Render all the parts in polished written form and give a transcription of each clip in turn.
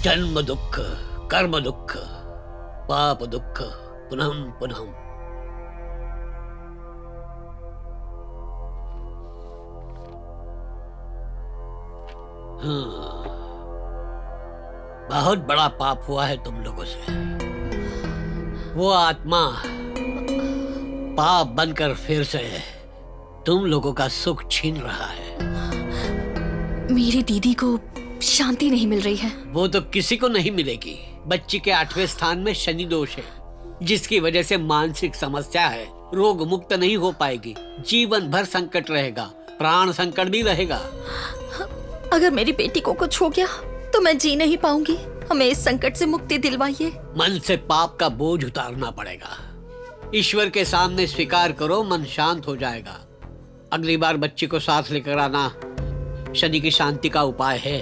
जन्म दुख, कर्म दुख, पाप दुख, पुनः पुनः। बहुत बड़ा पाप हुआ है तुम लोगों से। वो आत्मा पाप बनकर फिर से तुम लोगों का सुख छीन रहा है। मेरी दीदी को शांति नहीं मिल रही है। वो तो किसी को नहीं मिलेगी। बच्ची के 8वें स्थान में शनि दोष है, जिसकी वजह से मानसिक समस्या है। रोग मुक्त नहीं हो पाएगी, जीवन भर संकट रहेगा, प्राण संकट भी रहेगा। अगर मेरी बेटी को कुछ हो गया तो मैं जी नहीं पाऊंगी। हमें इस संकट से मुक्ति दिलवाइए। मन से पाप का बोझ उतारना पड़ेगा। ईश्वर के सामने स्वीकार करो, मन शांत हो जाएगा। अगली बार बच्ची को साथ लेकर आना, शनि की शांति का उपाय है।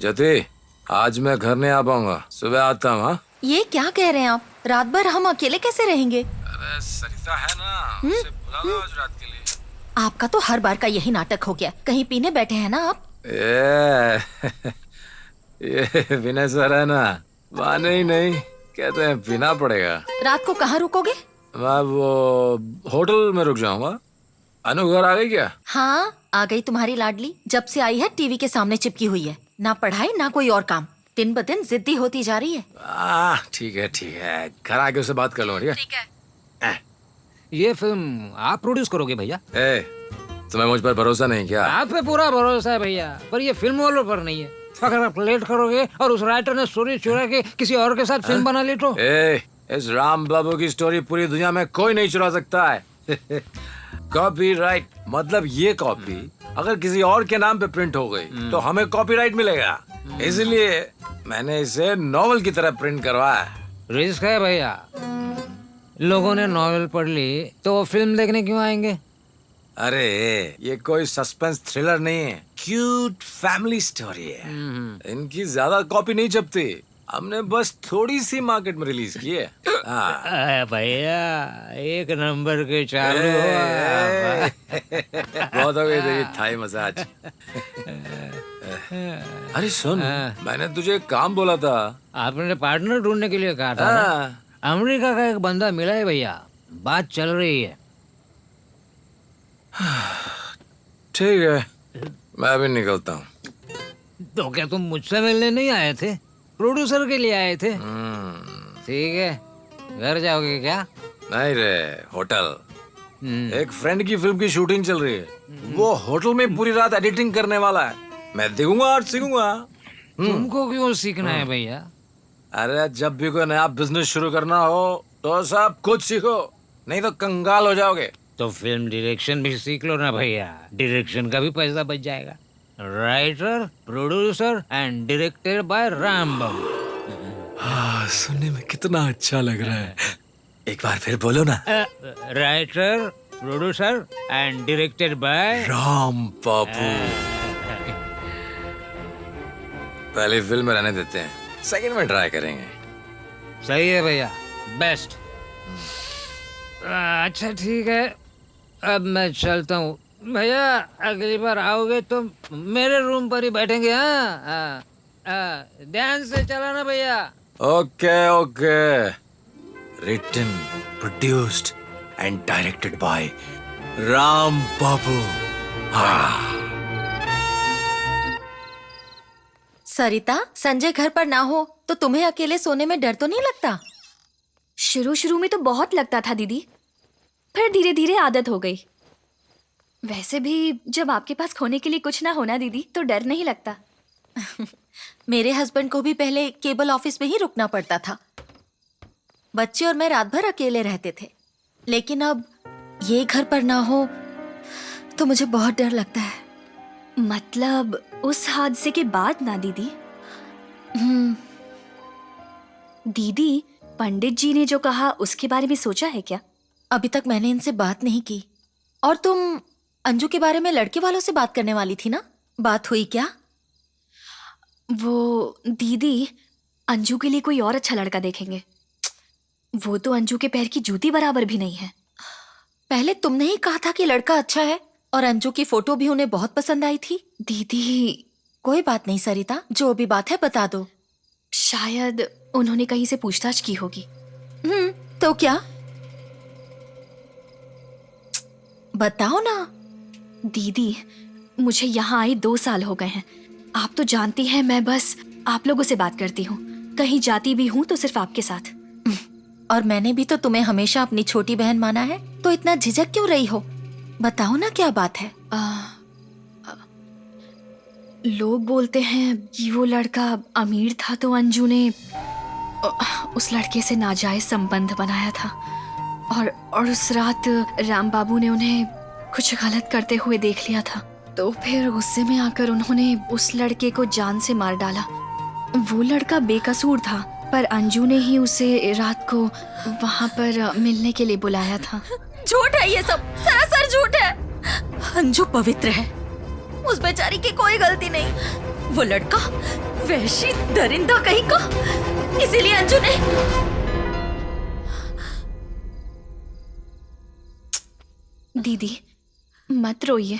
जति, आज मैं घर नहीं आ पाऊंगा, सुबह आता हूँ। ये क्या कह रहे हैं आप? रात भर हम अकेले कैसे रहेंगे? अरे सरिता है ना, उसे बुला लो आज रात के लिए। आपका तो हर बार का यही नाटक हो गया। कहीं पीने बैठे हैं ना आप? ये विनय सर है ना, माने ही नहीं, कहते हैं पीना पड़ेगा। रात को कहाँ रुकोगे? मैं वो होटल में रुक जाऊंगा। अनु घर आ गई क्या? हाँ, आ गई तुम्हारी लाडली। जब से आई है टीवी के सामने चिपकी हुई है। ना पढ़ाई ना कोई और काम, दिन ब दिन जिद्दी होती जा रही है। ठीक है, घर आके उससे बात कर लो। ठीक है। ये फिल्म आप प्रोड्यूस करोगे भैया? तुम्हें मुझ पर भरोसा नहीं क्या? आप पे पूरा भरोसा है भैया, पर ये फिल्म वालों पर नहीं है। अगर आप लेट करोगे और उस राइटर ने स्टोरी चुरा के किसी और के साथ फिल्म बना ली तो? इस राम बाबू की स्टोरी पूरी दुनिया में कोई नहीं चुरा सकता है। कॉपीराइट मतलब ये कॉपी अगर किसी और के नाम पे प्रिंट हो गई तो हमें कॉपीराइट मिलेगा। इसलिए मैंने इसे नॉवेल की तरह प्रिंट करवाया। रिस्क है भैया। लोगों ने नॉवेल पढ़ ली तो वो फिल्म देखने क्यों आएंगे? अरे ये कोई सस्पेंस थ्रिलर नहीं है, क्यूट फैमिली स्टोरी है। इनकी ज्यादा कॉपी नहीं छपती, हमने बस थोड़ी सी मार्केट में रिलीज की है। भैया एक नंबर के चालू बहुत हो गई तेरी थाई मसाज। अरे सुन, मैंने तुझे एक काम बोला था। आपने पार्टनर ढूंढने के लिए कहा था ना? अमेरिका का एक बंदा मिला है भैया, बात चल रही है। ठीक है, मैं भी निकलता हूँ। तो क्या तुम मुझसे मिलने नहीं आए थे? प्रोड्यूसर के लिए आए थे? ठीक है, घर जाओगे क्या? नहीं रे, होटल। एक फ्रेंड की फिल्म की शूटिंग चल रही है, वो होटल में पूरी रात एडिटिंग करने वाला है। मैं देखूंगा और सीखूंगा। तुमको क्यों सीखना है भैया? अरे जब भी कोई नया बिजनेस शुरू करना हो तो सब कुछ सीखो, नहीं तो कंगाल हो जाओगे। तो फिल्म डायरेक्शन भी सीख लो ना भैया, डायरेक्शन का भी पैसा बच जाएगा। Writer, producer and directed by Ram Babu. सुनने में कितना अच्छा लग रहा है, एक बार फिर बोलो ना। Writer, producer and directed by Ram Babu. पहले फिल्म में रहने देते हैं, सेकंड में ट्राई करेंगे। सही है भैया, बेस्ट। अच्छा ठीक है, अब मैं चलता हूँ भैया। अगली बार आओगे तो मेरे रूम पर ही बैठेंगे। हाँ, ध्यान से चलाना भैया। Okay. Written, produced and directed by Ram Babu. Sarita, Sanjay घर पर ना हो तो तुम्हें अकेले सोने में डर तो नहीं लगता? शुरू में तो बहुत लगता था दीदी, फिर धीरे धीरे आदत हो गई। वैसे भी जब आपके पास खोने के लिए कुछ ना होना दीदी तो डर नहीं लगता। मेरे हस्बैंड को भी पहले केबल ऑफिस में ही रुकना पड़ता था। बच्चे और मैं रात भर अकेले रहते थे, लेकिन अब ये घर पर ना हो तो मुझे बहुत डर लगता है। मतलब उस हादसे के बाद ना दीदी? दीदी, पंडित जी ने जो कहा उसके बारे में सोचा है क्या? अभी तक मैंने इनसे बात नहीं की। और तुम अंजू के बारे में लड़के वालों से बात करने वाली थी ना, बात हुई क्या? वो दीदी, अंजू के लिए कोई और अच्छा लड़का देखेंगे। वो तो अंजू के पैर की जूती बराबर भी नहीं है। पहले तुमने ही कहा था कि लड़का अच्छा है, और अंजू की फोटो भी उन्हें बहुत पसंद आई थी। दीदी, कोई बात नहीं सरिता, जो भी बात है बता दो। शायद उन्होंने कहीं से पूछताछ की होगी। तो क्या? बताओ ना। दीदी, मुझे यहाँ आए 2 साल हो गए हैं। आप तो जानती हैं मैं बस आप लोगों से बात करती हूँ। कहीं जाती भी हूँ तो सिर्फ आपके साथ। और मैंने भी तो तुम्हें हमेशा अपनी छोटी बहन माना है, तो इतना झिझक क्यों रही हो? बताओ ना क्या बात है। लोग बोलते हैं कि वो लड़का अमीर था तो अंजू ने उस लड़के से नाजायज संबंध बनाया था और उस रात राम बाबू ने उन्हें कुछ गलत करते हुए देख लिया था। तो फिर गुस्से में आकर उन्होंने उस लड़के को जान से मार डाला। वो लड़का बेकसूर था, पर अंजू ने ही उसे रात को वहाँ पर मिलने के लिए बुलाया था। झूठ है ये सब, सरासर झूठ है। अंजू पवित्र है, उस बेचारी की कोई गलती नहीं। वो लड़का वैशी दरिंदा कहीं का, इसीलिए अंजू ने। दीदी मत रोइए,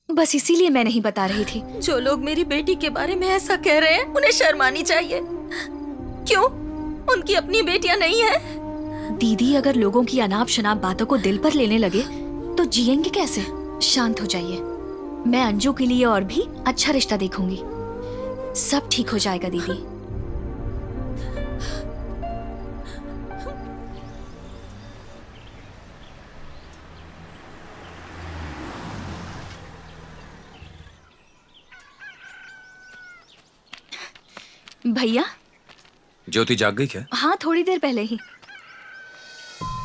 बस इसीलिए मैं नहीं बता रही थी। जो लोग मेरी बेटी के बारे में ऐसा कह रहे हैं उन्हें शर्म आनी चाहिए। क्यों? उनकी अपनी बेटियां नहीं है? दीदी, अगर लोगों की अनाप शनाप बातों को दिल पर लेने लगे तो जिएंगे कैसे? शांत हो जाइए, मैं अंजू के लिए और भी अच्छा रिश्ता देखूंगी। सब ठीक हो जाएगा दीदी। भैया। ज्योति जाग गई क्या? हाँ, थोड़ी देर पहले ही।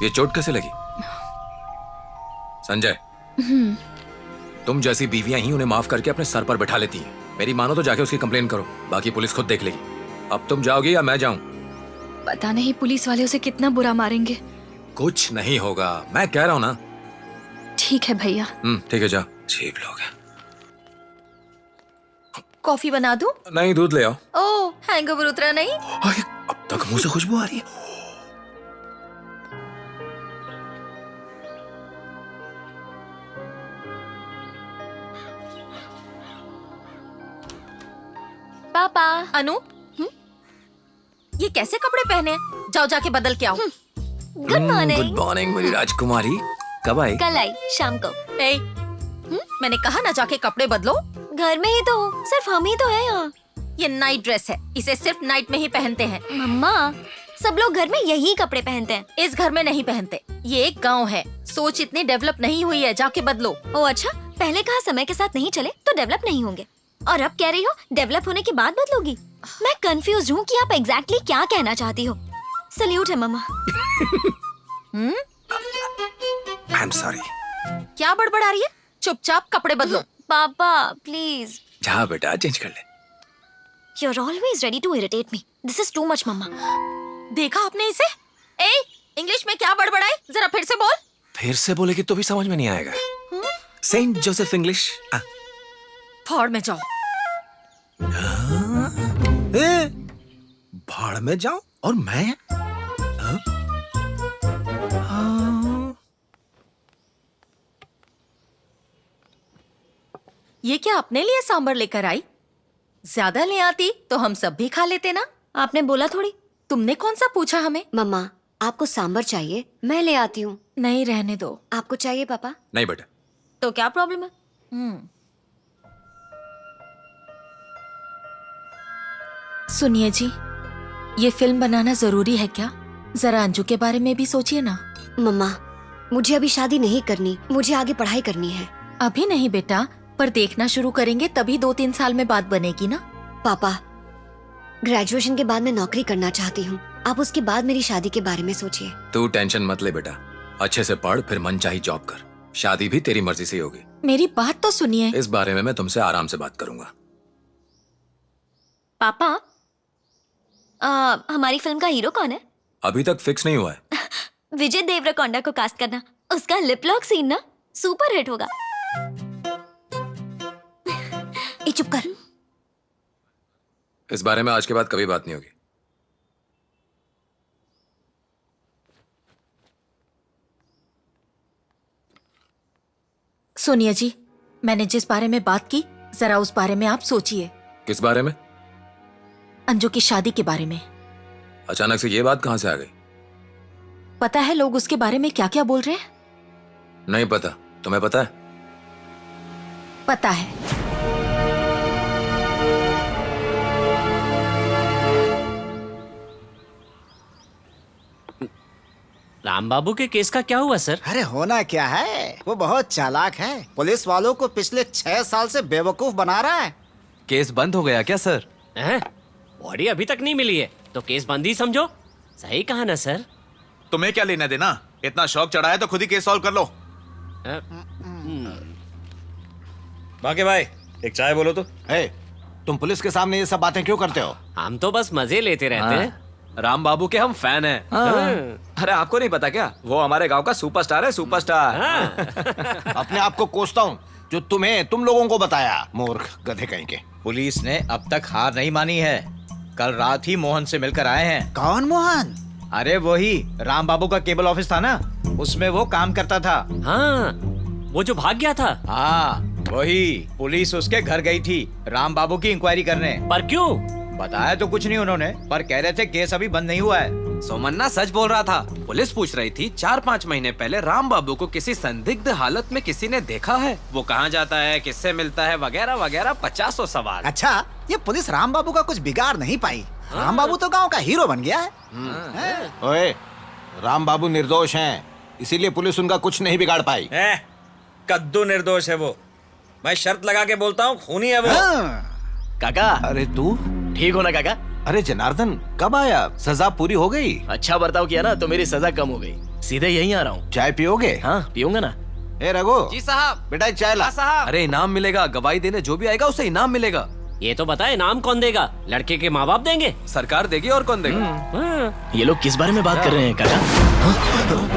ये चोट कैसे लगी? संजय, तुम जैसी बीवियां ही उन्हें माफ करके अपने सर पर बैठा लेती हैं। मेरी मानो तो जाके उसकी कंप्लेन करो, बाकी पुलिस खुद देख लेगी। अब तुम जाओगी या मैं जाऊं? पता नहीं पुलिस वाले उसे कितना बुरा मारेंगे। कुछ नहीं होगा, मैं कह रहा हूं ना। ठीक है भैया। ठीक है, जा। अजीब लोग हैं। कॉफी बना दूं? नहीं, दूध ले आओ। ओ, हैंगओवर उतरा नहीं? अरे, अब तक मुंह से खुशबू आ रही है। पापा। अनु, ये कैसे कपड़े पहने हैं? जाओ जाके बदल के आओ। Good morning. गुड मॉर्निंग मेरी राजकुमारी। कब आई? कल आई शाम को। ए, मैंने कहा ना जाके कपड़े बदलो। घर में ही तो हूँ, सिर्फ हम ही तो है यहाँ। ये नाइट ड्रेस है, इसे सिर्फ नाइट में ही पहनते हैं। मम्मा, सब लोग घर में यही कपड़े पहनते हैं। इस घर में नहीं पहनते। ये एक गांव है, सोच इतनी डेवलप नहीं हुई है, जाके बदलो। ओ अच्छा, पहले कहा समय के साथ नहीं चले तो डेवलप नहीं होंगे, और अब कह रही हो डेवलप होने के बाद बदलोगी। मैं कंफ्यूज हूँ कि आप एग्जैक्टली क्या कहना चाहती हो। सल्यूट है मम्मा। I am sorry. क्या बड़बड़ा रही है? चुपचाप कपड़े बदलो। पापा प्लीज। जा बेटा, चेंज कर ले। You're always ready to irritate me. This is too much, मम्मा। देखा आपने इसे? ए, इंग्लिश में क्या बड़बड़ाई? जरा फिर से बोल। फिर से बोलेगी तो भी समझ में नहीं आएगा। St Joseph English. भाड़ में जाओ। भाड़ में जाओ और मैं? ये क्या अपने लिए सांबर लेकर आई? ज्यादा ले आती तो हम सब भी खा लेते ना। आपने बोला थोड़ी। तुमने कौन सा पूछा हमें? मम्मा, आपको सांबर चाहिए? मैं ले आती हूँ। नहीं, रहने दो। आपको चाहिए पापा? नहीं बेटा। तो क्या प्रॉब्लम है? सुनिए जी, ये फिल्म बनाना जरूरी है क्या? जरा अंजू के बारे में भी सोचिए ना। मम्मा, मुझे अभी शादी नहीं करनी, मुझे आगे पढ़ाई करनी है। अभी नहीं बेटा, पर देखना शुरू करेंगे तभी 2-3 साल में बात बनेगी ना। पापा, ग्रेजुएशन के बाद मैं नौकरी करना चाहती हूँ। आप उसके बाद मेरी शादी के बारे में सोचिए। तू टेंशन मत ले बेटा, अच्छे से पढ़, फिर मन चाही जॉब कर। शादी भी तेरी मर्जी से ही होगी। मेरी बात तो सुनिए। इस बारे में मैं तुमसे आराम से बात करूंगा। पापा, हमारी फिल्म का हीरो कौन है? अभी तक फिक्स नहीं हुआ है। विजय देवरकोंडा को कास्ट करना। उसका लिप लॉक सीन ना सुपर हिट होगा। ए चुप कर। इस बारे में आज के बाद कभी बात नहीं होगी। सुनिए जी, मैंने जिस बारे में बात की जरा उस बारे में आप सोचिए, किस बारे में? अंजू की शादी के बारे में। अचानक से ये बात कहाँ से आ गई? पता है लोग उसके बारे में क्या क्या बोल रहे हैं? नहीं पता। तुम्हें पता है? पता है। राम बाबू के केस का क्या हुआ सर? अरे होना क्या है, वो बहुत चालाक है। पुलिस वालों को पिछले 6 साल से बेवकूफ बना रहा है। केस बंद हो गया क्या सर? हैं? बॉडी अभी तक नहीं मिली है तो केस बंद ही समझो। सही कहा ना सर? तुम्हें क्या लेना देना? इतना शौक चढ़ा है तो खुद ही केस सॉल्व कर लो। बाकी भाई एक चाय बोलो तो। तुम पुलिस के सामने ये सब बातें क्यों करते हो? हम तो बस मजे लेते रहते हैं। राम बाबू के हम फैन हैं। अरे आपको नहीं पता क्या, वो हमारे गांव का सुपरस्टार है, सुपरस्टार। अपने आप को कोसता हूँ जो तुम लोगों को बताया, मूर्ख गधे कहीं के। पुलिस ने अब तक हार नहीं मानी है। कल रात ही मोहन से मिलकर आए हैं। कौन मोहन? अरे वही राम बाबू का केबल ऑफिस था ना, उसमें वो काम करता था। हाँ, वो जो भाग गया था। हाँ वही। पुलिस उसके घर गई थी राम बाबू की इंक्वायरी करने। पर क्यों? बताया तो कुछ नहीं उन्होंने, पर कह रहे थे केस अभी बंद नहीं हुआ है। सोमन्ना सच बोल रहा था। पुलिस पूछ रही थी 4-5 महीने पहले राम बाबू को किसी संदिग्ध हालत में किसी ने देखा है, वो कहाँ जाता है, किससे मिलता है, वगैरह वगैरह 50 सवाल। अच्छा, ये पुलिस राम बाबू का कुछ बिगाड़ नहीं पाई। राम बाबू तो गांव का हीरो बन गया है। ओए, राम बाबू निर्दोष हैं, इसीलिए पुलिस उनका कुछ नहीं बिगाड़ पाई। कद्दू निर्दोष है वो, मैं शर्त लगा के बोलता हूँ, खूनी है वो। काका, अरे तू ठीक हो ना काका? अरे जनार्दन, कब आया? सजा पूरी हो गई? अच्छा बर्ताव किया ना तो मेरी सजा कम हो गई। सीधे यहीं आ रहा हूँ। चाय पियोगे? हाँ पीऊंगा ना। ए रघु। जी साहब। बेटा एक चाय ला। साहब। अरे इनाम मिलेगा, गवाही देने जो भी आएगा उसे इनाम मिलेगा। ये तो बताए इनाम कौन देगा? लड़के के माँ बाप देंगे? सरकार देगी और कौन देगा? हाँ। ये लोग किस बारे में बात कर रहे हैं काका?